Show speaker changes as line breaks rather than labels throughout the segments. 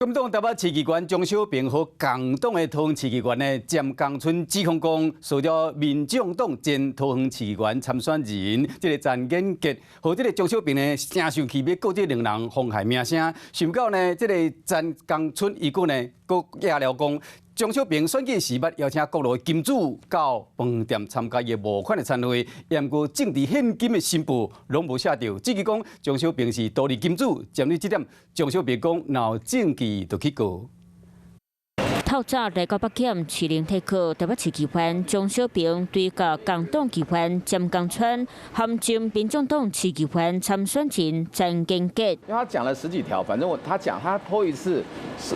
国民党台北市议员张小平和共党的桃园市议员呢，詹江春指控讲，受到民众党前桃园市议员参选人这个陈建杰和这个张小平呢，承受起要告这两人妨害名声，想到呢，这个詹江春伊个呢，佫压了讲。 张小平选举时捌邀请各路金主到饭店参加伊募款的餐会，验过政治现金的新妇拢无写到。至于讲张小平是独立金主，针对这点，张小平讲若有证据就去告。
透早来到北检市林体区台北市议员张小平对甲共党议员詹江川含进民众党市议员参选人陈建杰，
因为他讲了10几条，反正他讲他拖一次，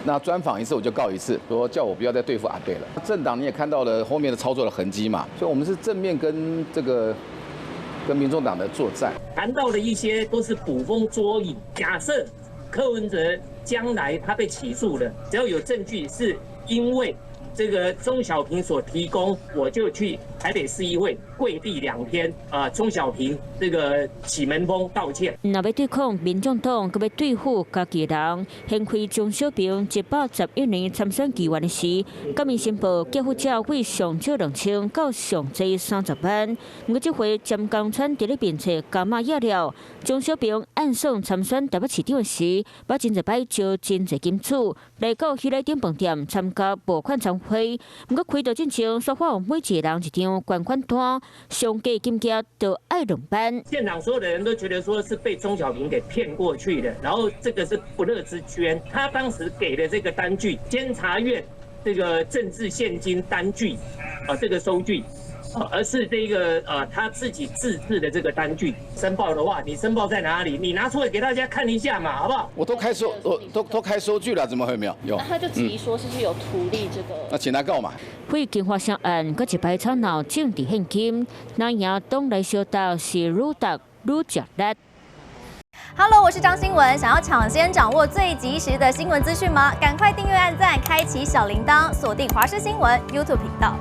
那专访一次我就告一次，说叫我不要再对付阿贝了。政党你也看到了后面的操作的痕迹嘛，所以我们是正面跟民众党的作战。
谈到的一些都是捕风捉影，假设柯文哲将来他被起诉了，只要有证据是。 因为这个钟小平所提供，我就去台北市议会跪地2天，钟小平这个启门风道歉。
若要对抗民众党，佮要对付家己人，掀开张小平111年参选议员的时，革命新报寄付者为上少2000到上济30万。不过这回詹江川伫咧面册加码压了，张小平暗送参选台北市长时，把真侪摆招真侪金主来到喜来登饭店参加募款餐会。不过开道进前，说法每一个人一张捐款单，上计金额都爱2万。
现场所有的人都觉得说是被钟小平给骗过去的，然后这个是不乐之捐。他当时给的这个单据，监察院这个政治现金单据，这个收据。 而是这个他自己自制的这个单据申报的话，你申报在哪里？你拿出来给大家看一下嘛，好不好？
我都开收据了，怎么会没有？有。
那他就质疑说是不是有图利这个？
那请他告嘛。
会经发生案，搁一摆吵闹政治现金，那样党内小道是愈打愈激烈。
Hello， 我是张新文。想要抢先掌握最及时的新闻资讯吗？赶快订阅、按赞、开启小铃铛，锁定华视新闻 YouTube 频道。